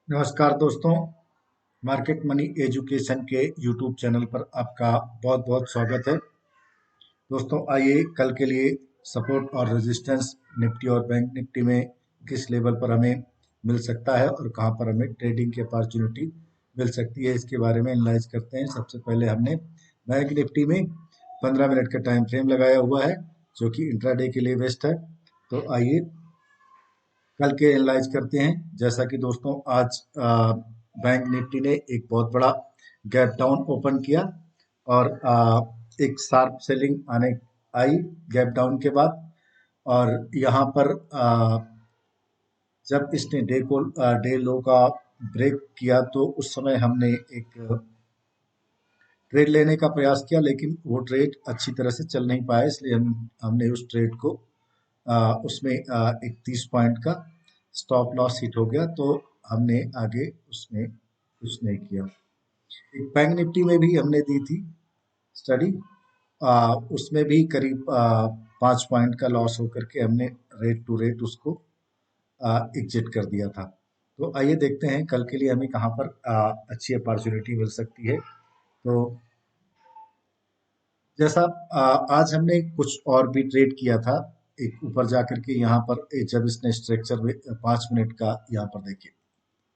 नमस्कार दोस्तों। Market money education के यूट्यूब चैनल पर आपका बहुत बहुत स्वागत है। दोस्तों आइए कल के लिए सपोर्ट और रेजिस्टेंस निफ्टी और बैंक निफ्टी में किस लेवल पर हमें मिल सकता है और कहां पर हमें ट्रेडिंग की अपॉर्चुनिटी मिल सकती है, इसके बारे में एनालाइज करते हैं। सबसे पहले हमने बैंक निफ्टी में 15 मिनट का टाइम फ्रेम लगाया हुआ है जो कि इंट्राडे के लिए बेस्ट है। तो आइए कल के एनालाइज करते हैं। जैसा कि दोस्तों आज बैंक निफ्टी ने एक बहुत बड़ा गैप डाउन ओपन किया और एक शार्प सेलिंग आने आई गैप डाउन के बाद। और यहाँ पर जब इसने डे लो का ब्रेक किया तो उस समय हमने एक ट्रेड लेने का प्रयास किया, लेकिन वो ट्रेड अच्छी तरह से चल नहीं पाया, इसलिए हमने उस ट्रेड को उसमें एक 30 पॉइंट का स्टॉप लॉस हिट हो गया, तो हमने आगे उसमें कुछ नहीं किया। एक बैंक निफ्टी में भी हमने दी थी स्टडी, उसमें भी करीब 5 पॉइंट का लॉस होकर के हमने रेट टू रेट उसको एग्जिट कर दिया था। तो आइए देखते हैं कल के लिए हमें कहाँ पर अच्छी अपॉर्चुनिटी मिल सकती है। तो जैसा आज हमने कुछ और भी ट्रेड किया था, एक ऊपर जाकर के यहाँ पर जब इसने स्ट्रक्चर 5 मिनट का, यहाँ पर देखिए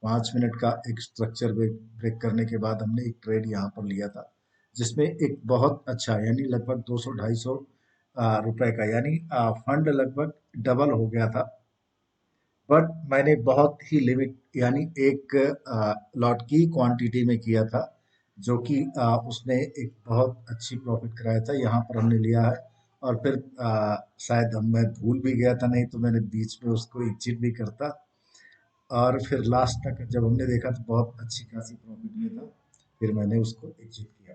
5 मिनट का एक स्ट्रक्चर ब्रेक करने के बाद हमने एक ट्रेड यहाँ पर लिया था जिसमें एक बहुत अच्छा यानी लगभग 200-250 रुपए का यानी फंड लगभग डबल हो गया था। बट मैंने बहुत ही लिमिट यानी एक लॉट की क्वांटिटी में किया था जो कि उसने एक बहुत अच्छी प्रॉफिट कराया था। यहाँ पर हमने लिया है और फिर शायद मैं भूल भी गया था, नहीं तो मैंने बीच में उसको एग्जिट भी करता। और फिर लास्ट तक जब हमने देखा तो बहुत अच्छी खासी प्रॉफिट में था, फिर मैंने उसको एग्जिट किया।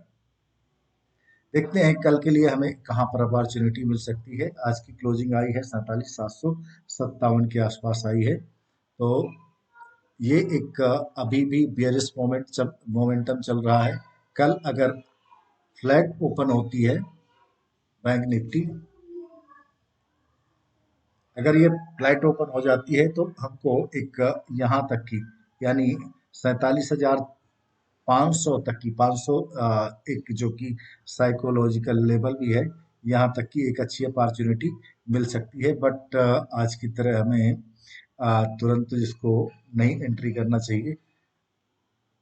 देखते हैं कल के लिए हमें कहाँ पर अपॉर्चुनिटी मिल सकती है। आज की क्लोजिंग आई है 47,757 के आसपास आई है। तो ये एक अभी भी बियरिश मोमेंटम चल रहा है। कल अगर फ्लैट ओपन होती है बैंक निफ्टी, अगर ये फ्लैट ओपन हो जाती है तो हमको एक यहाँ तक की यानी 47,500 तक की 500 एक जो कि साइकोलॉजिकल लेवल भी है, यहाँ तक की एक अच्छी अपॉर्चुनिटी मिल सकती है। बट आज की तरह हमें तुरंत इसको नहीं एंट्री करना चाहिए,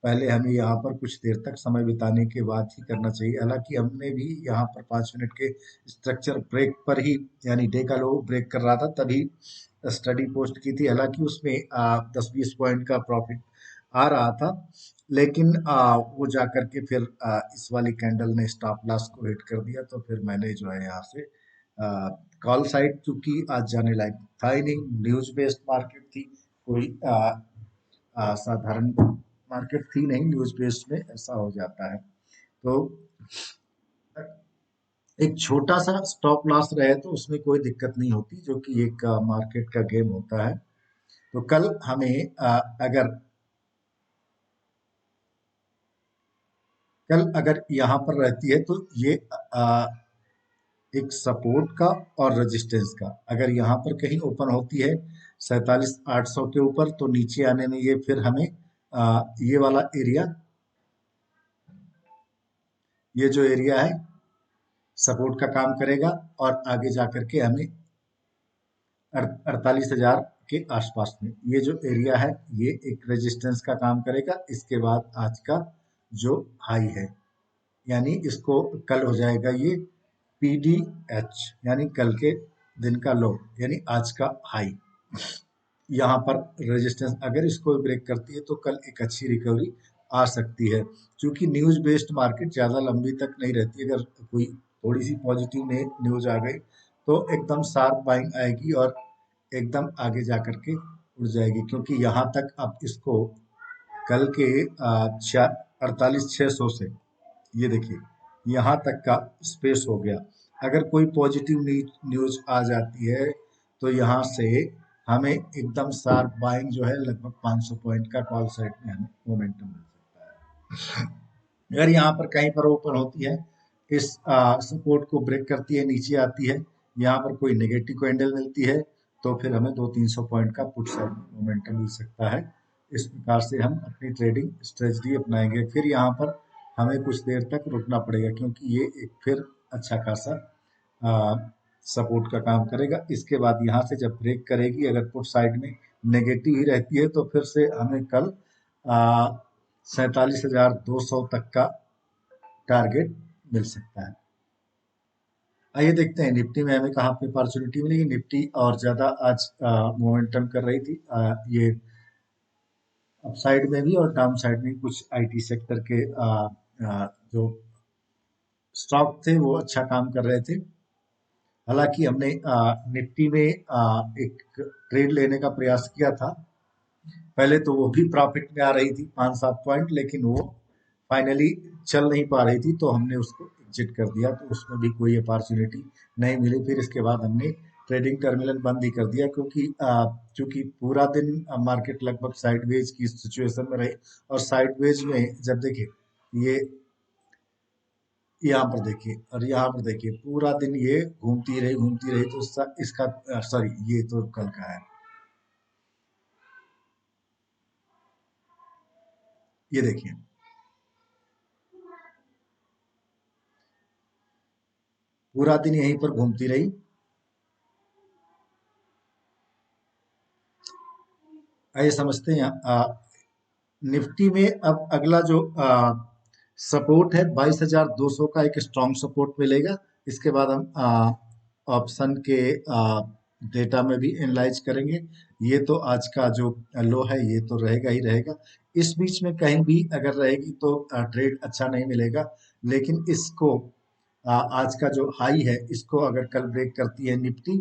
पहले हमें यहाँ पर कुछ देर तक समय बिताने के बाद ही करना चाहिए। हालांकि हमने भी यहाँ पर 5 मिनट के स्ट्रक्चर ब्रेक पर ही यानी डे का लो ब्रेक कर रहा था तभी स्टडी पोस्ट की थी। हालांकि उसमें 10-20 पॉइंट का प्रॉफिट आ रहा था, लेकिन वो जा करके फिर इस वाली कैंडल ने स्टॉप लॉस को हिट कर दिया, तो फिर मैंने जो है यहाँ से कॉल साइड, क्योंकि आज जाने लायक था ही नहीं, न्यूज बेस्ड मार्केट थी, कोई साधारण मार्केट थी नहीं, न्यूज बेस्ड में ऐसा हो जाता है। तो एक छोटा सा स्टॉप लॉस रहे तो उसमें कोई दिक्कत नहीं होती, जो कि एक मार्केट का गेम होता है। तो कल हमें अगर यहाँ पर रहती है तो ये एक सपोर्ट का और रेजिस्टेंस का, अगर यहाँ पर कहीं ओपन होती है 47,800 के ऊपर, तो नीचे आने में ये फिर हमें ये वाला एरिया, ये जो एरिया है सपोर्ट का काम करेगा और आगे जाकर के हमें 48,000 के आसपास में ये जो एरिया है ये एक रेजिस्टेंस का काम करेगा। इसके बाद आज का जो हाई है यानी इसको कल हो जाएगा ये PDH यानी कल के दिन का लो यानी आज का हाई। यहाँ पर रेजिस्टेंस अगर इसको ब्रेक करती है तो कल एक अच्छी रिकवरी आ सकती है। क्योंकि न्यूज बेस्ड मार्केट ज़्यादा लंबी तक नहीं रहती, अगर कोई थोड़ी सी पॉजिटिव न्यूज आ गई तो एकदम शार्प बाइंग आएगी और एकदम आगे जा कर के उड़ जाएगी। क्योंकि यहाँ तक अब इसको कल के 48,600 से ये देखिए यहाँ तक का स्पेस हो गया। अगर कोई पॉजिटिव न्यूज आ जाती है तो यहाँ से हमें एकदम शार्प बाइंग जो है लगभग 500 पॉइंट का कॉल साइड में हमें मोमेंटम मिल सकता है। अगर यहाँ पर कहीं पर ओपन होती है, इस सपोर्ट को ब्रेक करती है, नीचे आती है, यहाँ पर कोई नेगेटिव कैंडल मिलती है, तो फिर हमें 200-300 पॉइंट का पुट साइड में मोमेंटम मिल सकता है। इस प्रकार से हम अपनी ट्रेडिंग स्ट्रेटजी अपनाएंगे। फिर यहाँ पर हमें कुछ देर तक रुकना पड़ेगा क्योंकि ये एक फिर अच्छा खासा सपोर्ट का काम करेगा। इसके बाद यहाँ से जब ब्रेक करेगी, अगर पुट साइड में नेगेटिव ही रहती है तो फिर से हमें कल 47,200 तक का टारगेट मिल सकता है। आइए देखते हैं निफ्टी में हमें कहाँ पे अपॉर्चुनिटी मिलेगी। निफ्टी और ज़्यादा आज मोमेंटम कर रही थी। ये अप साइड में भी और डाउन साइड में कुछ आईटी सेक्टर के जो स्टॉक थे वो अच्छा काम कर रहे थे। हालांकि हमने निफ्टी में एक ट्रेड लेने का प्रयास किया था। पहले तो वो भी प्रॉफिट में आ रही थी 5-7 पॉइंट, लेकिन वो फाइनली चल नहीं पा रही थी तो हमने उसको एग्जिट कर दिया। तो उसमें भी कोई अपॉर्चुनिटी नहीं मिली। फिर इसके बाद हमने ट्रेडिंग टर्मिनल बंद ही कर दिया क्योंकि चूंकि पूरा दिन मार्केट लगभग साइडवेज की सिचुएशन में रही। और साइडवेज में जब देखिए ये यहाँ पर देखिए और यहाँ पर देखिए पूरा दिन ये घूमती रही तो इसका सॉरी ये तो कल का है। ये देखिए पूरा दिन यहीं पर घूमती रही। आइए समझते हैं निफ्टी में अब अगला जो सपोर्ट है 22,200 का एक स्ट्रॉन्ग सपोर्ट मिलेगा। इसके बाद हम ऑप्शन के डेटा में भी एनालाइज करेंगे। ये तो आज का जो लो है ये तो रहेगा ही रहेगा। इस बीच में कहीं भी अगर रहेगी तो ट्रेड अच्छा नहीं मिलेगा। लेकिन इसको आज का जो हाई है इसको अगर कल ब्रेक करती है निफ्टी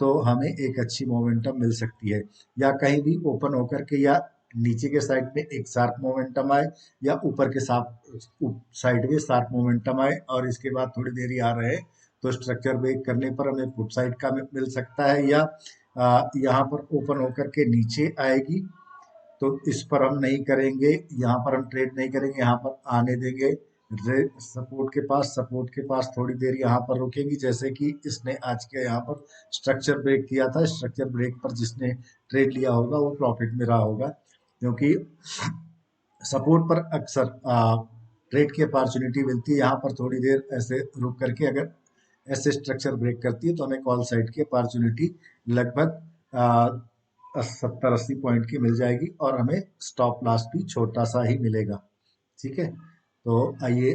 तो हमें एक अच्छी मोमेंटम मिल सकती है। या कहीं भी ओपन होकर के या नीचे के साइड में एक शार्प मोमेंटम आए या ऊपर के साइड में शार्प मोमेंटम आए और इसके बाद थोड़ी देर ही आ रहे हैं तो स्ट्रक्चर ब्रेक करने पर हमें पुट साइड का मिल सकता है। या यहाँ पर ओपन होकर के नीचे आएगी तो इस पर हम नहीं करेंगे, यहाँ पर हम ट्रेड नहीं करेंगे, यहाँ पर आने देंगे सपोर्ट के पास थोड़ी देर यहाँ पर रुकेंगी। जैसे कि इसने आज के यहाँ पर स्ट्रक्चर ब्रेक किया था। स्ट्रक्चर ब्रेक पर जिसने ट्रेड लिया होगा वो प्रॉफिट में रहा होगा क्योंकि सपोर्ट पर अक्सर ट्रेड की अपॉर्चुनिटी मिलती है। यहाँ पर थोड़ी देर ऐसे रुक करके अगर ऐसे स्ट्रक्चर ब्रेक करती है तो हमें कॉल साइड की अपॉर्चुनिटी लगभग 70-80 पॉइंट की मिल जाएगी और हमें स्टॉप लॉस भी छोटा सा ही मिलेगा। ठीक है, तो आइए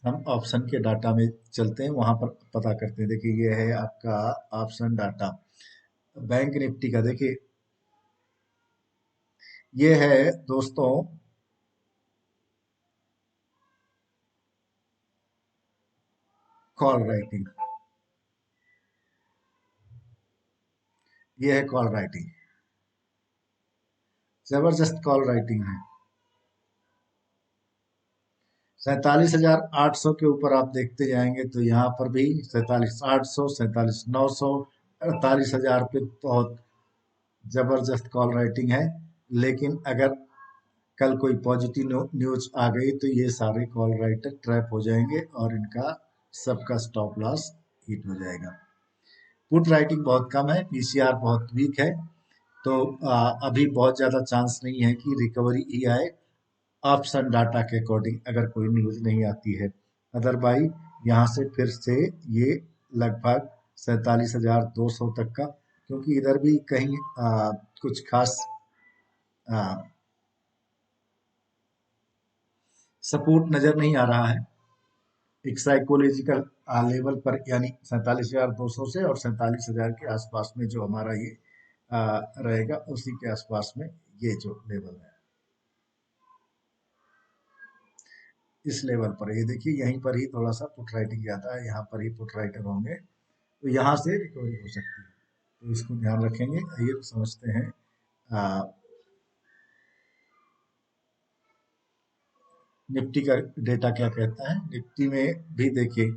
हम ऑप्शन के डाटा में चलते हैं, वहां पर पता करते हैं। देखिए ये है आपका ऑप्शन डाटा बैंक निफ्टी का। देखिए ये है दोस्तों कॉल राइटिंग। ये है कॉल राइटिंग, जबरदस्त कॉल राइटिंग है। 47,800 के ऊपर आप देखते जाएंगे तो यहाँ पर भी 47,800, 47,900, 48,000 पे बहुत जबरदस्त कॉल राइटिंग है। लेकिन अगर कल कोई पॉजिटिव न्यूज आ गई तो ये सारे कॉल राइटर ट्रैप हो जाएंगे और इनका सबका स्टॉप लॉस हिट हो जाएगा। पुट राइटिंग बहुत कम है, पीसीआर बहुत वीक है। तो अभी बहुत ज़्यादा चांस नहीं है कि रिकवरी ही आए ऑप्शन डाटा के अकॉर्डिंग अगर कोई न्यूज नहीं आती है। अदरवाइज यहाँ से फिर से ये लगभग 47,200 तक का, क्योंकि इधर भी कहीं कुछ खास सपोर्ट नजर नहीं आ रहा है। एक साइकोलॉजिकल लेवल पर यानी 47,200 से और 47,000 के आसपास में जो हमारा ये रहेगा उसी के आसपास में ये जो लेवल है इस लेवल पर ये देखिए यहीं पर ही थोड़ा सा पुट राइटिंग जाता है, यहाँ पर ही पुट राइटर होंगे तो यहाँ से रिकवरी हो सकती है। तो इसको ध्यान रखेंगे। आइए तो समझते हैं निफ्टी का डेटा क्या कहता है। निफ्टी में भी देखिए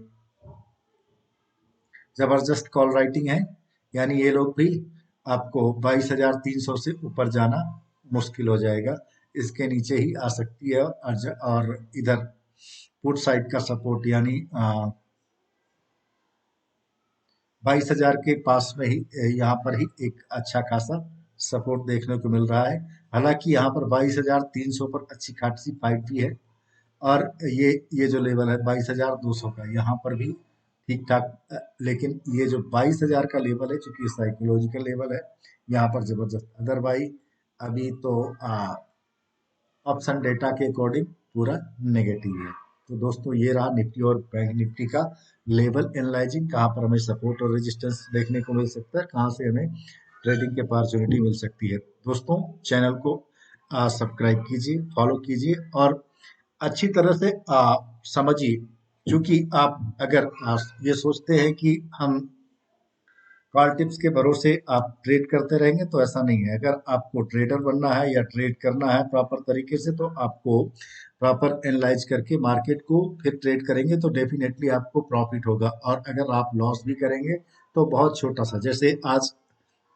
जबरदस्त कॉल राइटिंग है, यानी ये लोग भी आपको 22,300 से ऊपर जाना मुश्किल हो जाएगा। इसके नीचे ही आ सकती है और इधर पुट साइड का सपोर्ट यानी 22,000 के पास में ही यहाँ पर ही एक अच्छा खासा सपोर्ट देखने को मिल रहा है। हालांकि यहाँ पर 22,300 पर अच्छी खासी फाइट भी है, और ये जो लेवल है 22,200 का, यहाँ पर भी ठीक ठाक, लेकिन ये जो 22,000 का लेवल है चूंकि साइकोलॉजिकल लेवल है, यहाँ पर जबरदस्त। अदरवाइज अभी तो ऑप्शन डेटा के अकॉर्डिंग पूरा नेगेटिव है। तो दोस्तों ये रहा निफ्टी और बैंक निफ्टी का लेवल एनालाइजिंग, कहाँ पर हमें सपोर्ट और रेजिस्टेंस देखने को मिल सकता है, कहाँ से हमें ट्रेडिंग की अपॉर्चुनिटी मिल सकती है। दोस्तों चैनल को सब्सक्राइब कीजिए, फॉलो कीजिए और अच्छी तरह से समझिए। क्योंकि आप अगर ये सोचते हैं कि हम कॉल टिप्स के भरोसे आप ट्रेड करते रहेंगे तो ऐसा नहीं है। अगर आपको ट्रेडर बनना है या ट्रेड करना है प्रॉपर तरीके से, तो आपको प्रॉपर एनालाइज करके मार्केट को फिर ट्रेड करेंगे तो डेफिनेटली आपको प्रॉफिट होगा। और अगर आप लॉस भी करेंगे तो बहुत छोटा सा, जैसे आज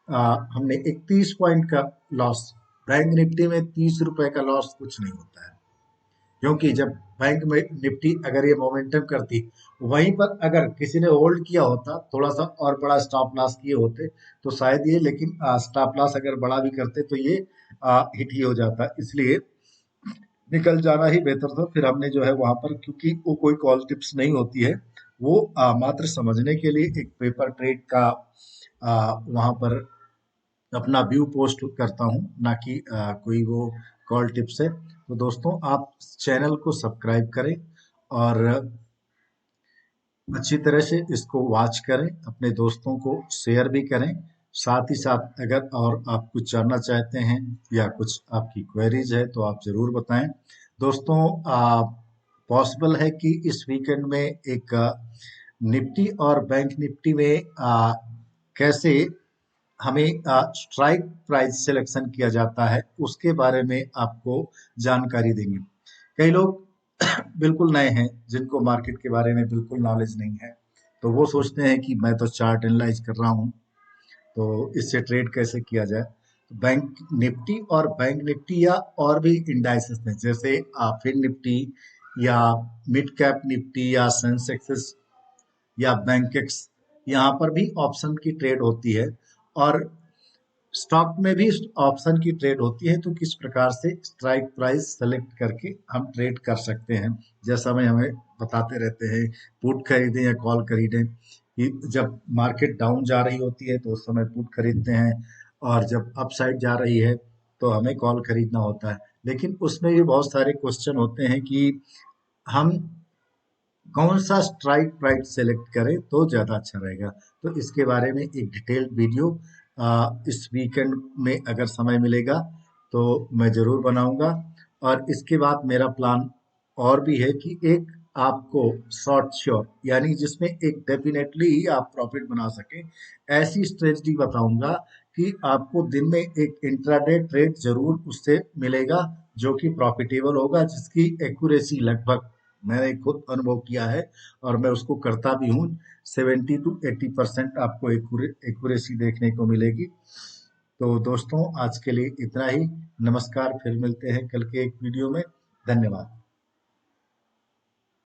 हमने 31 पॉइंट का लॉस, बैंक निफ्टी में 30 रुपए का लॉस कुछ नहीं होता है। क्योंकि जब बैंक में निफ्टी अगर ये मोमेंटम करती, वहीं पर अगर किसी ने होल्ड किया होता, थोड़ा सा और बड़ा स्टॉप लॉस किए होते तो शायद ये, लेकिन स्टॉप लॉस अगर बड़ा भी करते तो ये हिट ही हो जाता। इसलिए निकल जाना ही बेहतर था। फिर हमने जो है वहां पर, क्योंकि वो कोई कॉल टिप्स नहीं होती है, वो मात्र समझने के लिए एक पेपर ट्रेड का वहां पर अपना व्यू पोस्ट करता हूँ, ना कि कोई वो कॉल टिप्स है। तो दोस्तों आप चैनल को सब्सक्राइब करें और अच्छी तरह से इसको वॉच करें, अपने दोस्तों को शेयर भी करें। साथ ही साथ अगर और आप कुछ जानना चाहते हैं या कुछ आपकी क्वेरीज है तो आप ज़रूर बताएं। दोस्तों पॉसिबल है कि इस वीकेंड में एक निफ्टी और बैंक निफ्टी में कैसे हमें स्ट्राइक प्राइस सिलेक्शन किया जाता है उसके बारे में आपको जानकारी देंगे। कई लोग बिल्कुल नए हैं जिनको मार्केट के बारे में बिल्कुल नॉलेज नहीं है, तो वो सोचते हैं कि मैं तो चार्ट एनालाइज कर रहा हूँ तो इससे ट्रेड कैसे किया जाए। तो बैंक निफ्टी और बैंक निफ्टी या और भी इंडाइसेस हैं, जैसे फिन निफ्टी या मिड कैप निफ्टी या सेंसेक्स या बैंकेक्स, यहाँ पर भी ऑप्शन की ट्रेड होती है। और स्टॉक में भी ऑप्शन की ट्रेड होती है। तो किस प्रकार से स्ट्राइक प्राइस सेलेक्ट करके हम ट्रेड कर सकते हैं, जैसा मैं हमें बताते रहते हैं, पुट खरीदें या कॉल खरीदें। कि जब मार्केट डाउन जा रही होती है तो उस समय पुट खरीदते हैं, और जब अप साइड जा रही है तो हमें कॉल खरीदना होता है। लेकिन उसमें भी बहुत सारे क्वेश्चन होते हैं कि हम कौन सा स्ट्राइक प्राइस सेलेक्ट करें तो ज़्यादा अच्छा रहेगा। तो इसके बारे में एक डिटेल्ड वीडियो इस वीकेंड में अगर समय मिलेगा तो मैं ज़रूर बनाऊंगा। और इसके बाद मेरा प्लान और भी है कि एक आपको शॉर्ट श्योर, यानी जिसमें एक डेफिनेटली ही आप प्रॉफिट बना सकें, ऐसी स्ट्रेटजी बताऊंगा कि आपको दिन में एक इंट्राडे ट्रेड जरूर उससे मिलेगा जो कि प्रॉफिटेबल होगा, जिसकी एक्यूरेसी लगभग मैंने खुद अनुभव किया है और मैं उसको करता भी हूँ। 70 to 80% आपको एक्यूरेसी देखने को मिलेगी। तो दोस्तों आज के लिए इतना ही। नमस्कार, फिर मिलते हैं कल के एक वीडियो में। धन्यवाद।